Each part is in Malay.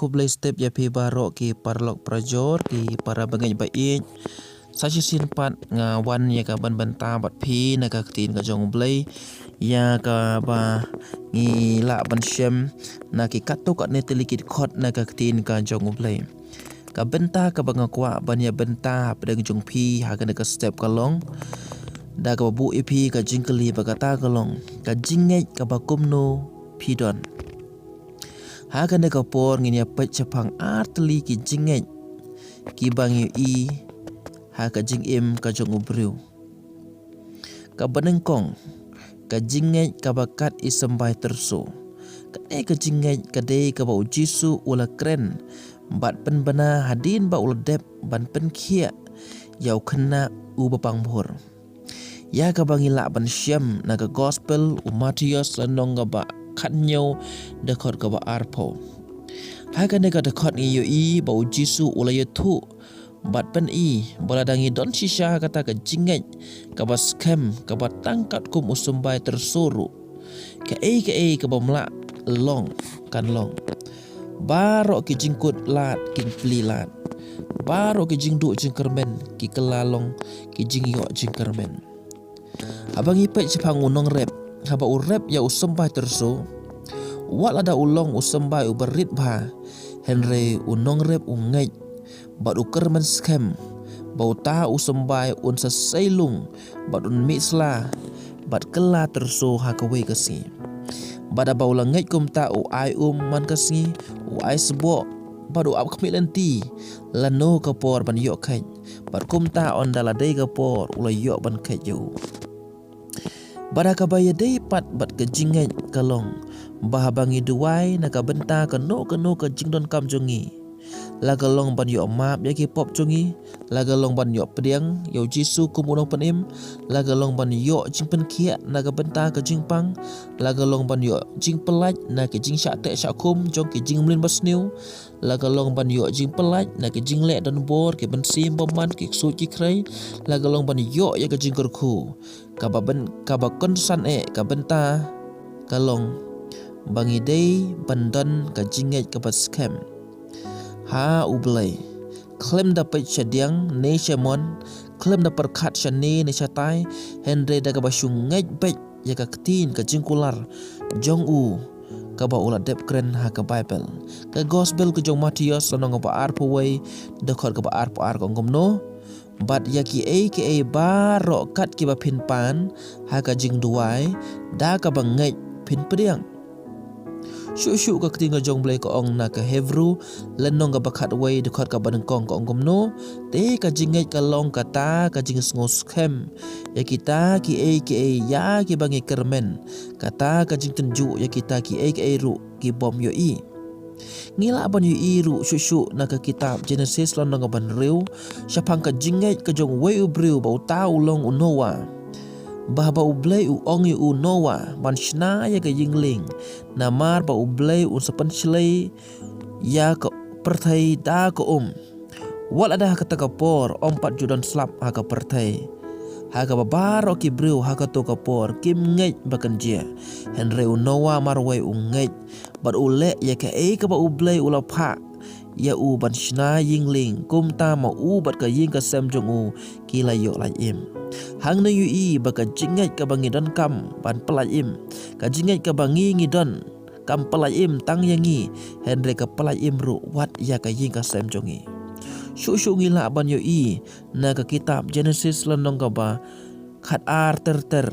kublai step ya pi barok ki parlok prajor ki para bangai baik sashi pat nga wan ya ka ban banta bat pi na ka tin ka jong blai ya ka ba ngi la ban shem na ki kato ka ne telikit khot na ka tin ka jong blai ka benta ka banga kwa ban ya benta pedang jong pi ha ka ne ka step ka long da ka bu ipi ka jingkeli ba ka ta ka long ka jingai ka ba kumno pi don ha ka ne ka por ngi ya pet chapang artli ki jingai ki bang yu i ha ka jing im ka jong ubriu ka banengkong ka jingai ka bakat isambai terso ka jingai ka dei ka ba ujisu ula kren bat pen bana hadin ba ula dep ban pen khia yau kena u bapang bhor ya ka bangila ban syam na ka gospel u Matius lanong ka ba khatnyau dekot ka ba arpo ha ka ne ka dekot ngi yo i ba ujisu ula yetu bat pen i baladangi don shisha kata ka jingai ka ba scam ka ba tangkat kum usumbai tersuru ka ka ba mla long kan long baro ki jingkut lat kin pli lat baro ki jingdu jingkermen ki kelalong ki jingyo jingkermen abang ipet sepang unong rep haba urep ya usumbai tersu wala da ulong usumbai uberit ba Henry unong rep ungai bat ukermen scam bau ta usumbai un sesailung bat un misla bat kela terso hakawe kasi bada bau langai kum ta u ai man kasi u ai sebo badu ap kemilanti lano kapor ban yok kai bat kum ta on dala dei kapor ula yok ban kai yo bada kabaya dei pat bat kejingai kalong bahabangi duai naka benta kano ka jingdon kam jongi lagalong ban yo map ya ki pop chungi lagalong ban yo pediang yo jisu kumunong panim lagalong ban yo jingpen kia naga benta ka jingpang lagalong ban yo jing pelaj na ke jing syak tek syak kum jong ke jing mlin basniu lagalong ban yo jing pelaj na ke jing lek dan bor ke ben sim paman ke su ki krai lagalong ban yo ya ke jing kerku ka ba kon san ka benta kalong bangi dei bandan ka jinget ka ba scam ha ublay klaim dapat syadiang ne syamon klaim dapat kat syane ne syatai Henry daga basyung ngaj bet ya ka ketin ka jingkular jong u ka ba ulat dep kren ha ka Bible ka gospel ka jong Matius lanong ba arpo way dekot ka ba arpo ar kongomno bat ya ki baro kat ki ba pin pan ha ka jing duai da ka ba ngaj pin pediang Syuk ka ketinggal jong blai ko ong na ka Hebrew lenong ka bakat way dekat ka banengkong ko ong gomno te ka jingai ka long kata ka jing ngos kem ya kita ki ya ki bangi kermen kata ka jing tenju ya kita ki ru ki bom yo i ngila ban yo i ru syuk na ka kitab Genesis lenong ka ban riu syapang ka jingai ka jong way ubriu bau tau long unowa bahaba ublay u ong yu Noah ban shna ya ka yingling namar ba ublay un sapan shlay ya ka perthai da ko wal ada ka takapor ompat judan slap ha ka perthai ha ka babaro ki briu ha ka to kapor kim ngai bakan dia Henry u Noah marwai u ngai bat ule ya ka ka ba ublay ula pha ya u ban shna yingling kum ta ma u bat ka ying ka sem jong u kila yo lai im hang na yu i baka jingat ka bangi don kam ban pelaj im ka jingat ka bangi ngidon kam pelaj im tang yangi Henry ka pelaj im ru wat ya ka ying ka sem jongi syuk ngila ban yu i na ka kitab Genesis lanong ka ba khat ar ter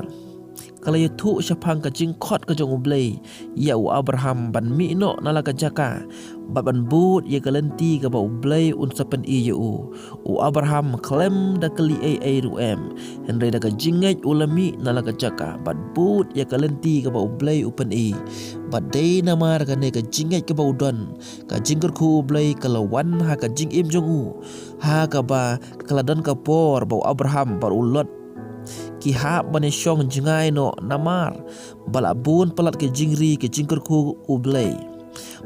kalau ya tu syapang ka jingkot ka jong ublay ya u Abraham ban mi no nala ka jaka ban but ya ka lenti ka ba ublay un sapen i ya u Abraham klem da kali ru Henry da ka jingat ulami nala ka jaka ban but ya ka lenti ka ba ublay upen i bat dei namar ka ne ka jingat ka ba udon ka jingker ku ublay kalawan ha ka jing im jong u ha ka ba kaladon ka por ba Abraham bar ulot ki hap bane syong jengai no namar balabun pelat ke jingri ke jingker ku ublay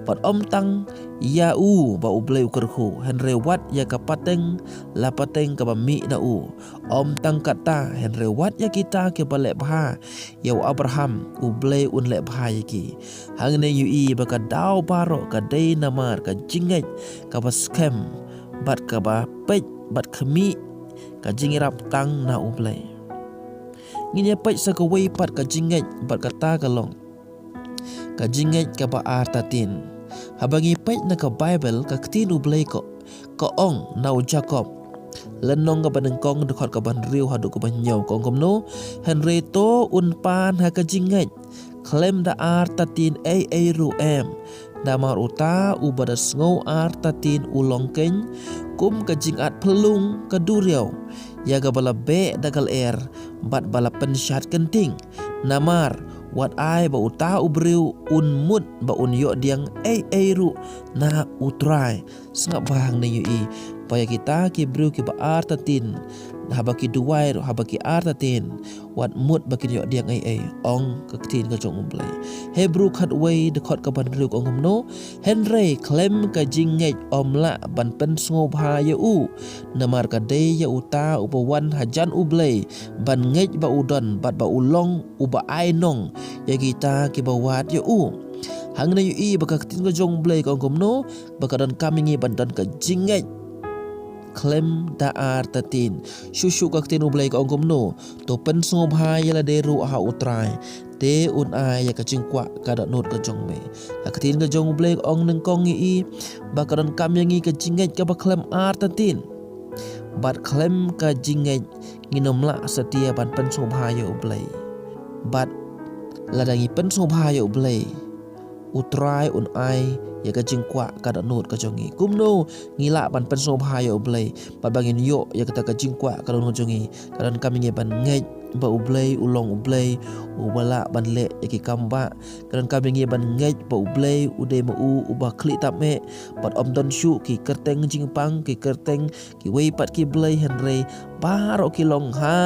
pat om tang ya ba ublei ukerku henre wat ya ka pateng la pateng ka bami na om tangkat ta henre wat ya kita ke balek bha ya Abraham ublei un lek bha ki hangne yu baka dau baro ka dei namar ka jingai ka baskem bat ka ba pej bat khami ka jingirap tang na ublei nginya pej sa ka wei pat ka jingai bat ka ta ka long ka jingai ka ba artatin habangi pej na ka Bible ka ktin ublei ko ong na Jacob lenong ka banengkong dekat ka ban riu hadu ka ban nyau kong komno henry to un pan ha ka jingai klem da artatin ru em damar uta ubada sngo artatin ulongkeng kum ka jingat pelung ka duriau ya ga bala be dagal bat bala pensyat kenting namar wat ai ba uta ubriu un mut ba un yo diang ru na utrai sengap bahang na yui paya kita ki briu ki ba artatin habaki duwai habaki artatin wat mut baki yo diang ong kaktin ka jong umblai hebru khat wei de khot ka ban riu ong no henry klem ka jingai omla ban pen sngo bha u namar ka de ya uta ubawan hajan ublai ban ngej ba udon bat ba ulong uba ainong ya kita ki bawat ya hang na yu baka tin ko jong blay ko no baka dan kami ngi bandan ka jingai klem da artatin shushu ka tin blay ko no to pen so bha ya la deru ha utrai te un ai ya ka jingkwa ka da not ka jong me ka tin ka jong blay ong neng kong ngi baka dan kami ngi ka jingai ka ba klem artatin bat klem ka jingai nginomla setia ban pen so bha ya blay bat ladangi pen so bha ya blay utrai un ai ya ka jingkwa ka da not ka jongi kumno ngila ban pen so bha ya blay bat bangin yo ya kata ka jingkwa ka no jongi karan kami nge ban ngej ba ublay ulong ublay ubala ban le ya ki kamba karan kami nge ban ngej ba ublay ude ma uba kli tap me bat om don shu ki kerteng jingpang ki kerteng ki wei pat ki blay henry baro ki long ha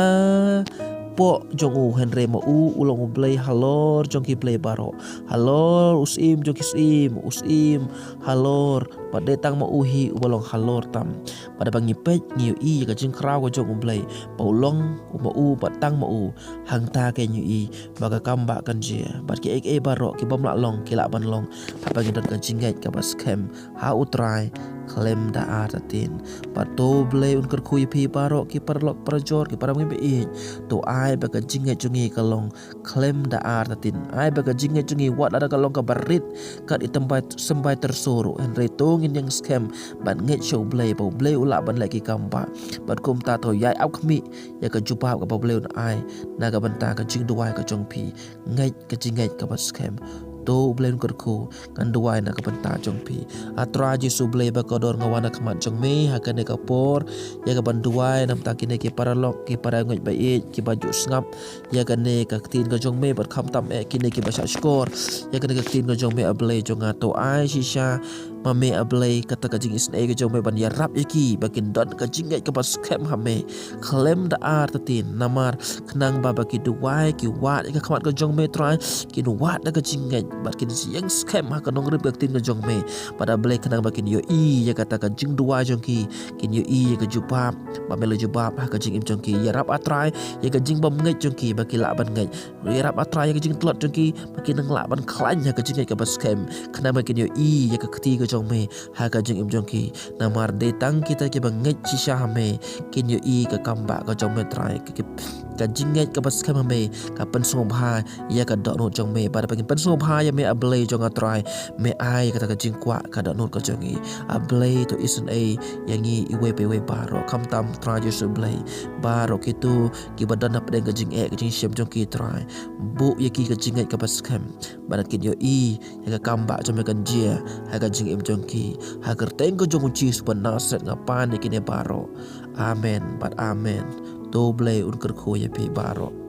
po jong henry ma ulong ublay halor jong ki play baro halor usim jong ki usim halor pada tang ma uhi ubalong halor tam pada bangi pej ngiu ka jing kraw ko jong ublay paulong ma patang ma hang ta ke nyu baga kamba kan je bat ki baro ki bom la long ki la ban long apa ngi dan ka jingai ka bas kem ha utrai klem da artatin pato blay un kerkui pi baro ki parlok prajor ki param ngi to ai baga jingai jungi kalong klem da artatin ai baga jingai jungi wat ada kalong ka barit kat di tempat sembai tersuru henry tongin yang scam ban nget show blay pa blay ula ban lagi kamba bat kum ta tho yai au khmi ya ka jupa ka pa blay un ai na ka banta ka jing duai ka jong pi ngai ka jingai ka bat scam to blay un kerku kan duai na ka banta jong pi atra ji su blay ba ka dor ngawana khamat jong me ha ka ne ka por ya ka ban duai nam ta ki ne ki paralok ki para ngai ba ki baju sngap ya ka ne ka tin ka jong me bat kham tam ki ne ki ba sha skor ya ka ne ka tin ka jong me ablay jong to ai shisha mame ablay kata ka jing isne ka jong me ban ya rap yaki bakin don ka jingai ka bas kem hame klem da artatin namar knang baba ki duai ki wat ka khamat ka jong me try ki wat da ka jingai bat ki yang scam ha ka nong rip ka tin ka jong me pada ablay knang bakin yo ya kata ka jing duai jong ki kin yo ka jupap ba me le jupap ha ka jing im jong ki ya rap atrai ya ka jing bam ngai jong ki baki la ban ngai ya rap atrai ya ka jing tlot jong ki baki nang la ban klan ha ka jingai ka bas kem knang bakin yo ya ka kti ka jong me ha ka jing im jong ki namar de tang kita ke bangai shisha hame kin yo ka kamba ka jong me trai ka jingai ka bas kem hame ka pen so bha ya ka dot no jong me pada pagin pen so bha ya me ablay jong atrai me ai kata ka jing kwa ka dot no ka jongi ablay to isen yangi iwe pe we baro kam tam trai jo so blay baro kitu ki badan na pedeng ka jing ka jing shem jong ki trai bu ya ki ka jingai ka bas kem badan kin yo ya ka kamba jong me kan jia ha ka jing im jong ki ha kerteng ka jong chi supan naset ngapan ni kine baro amen bat amen to blay un kerko ya pe baro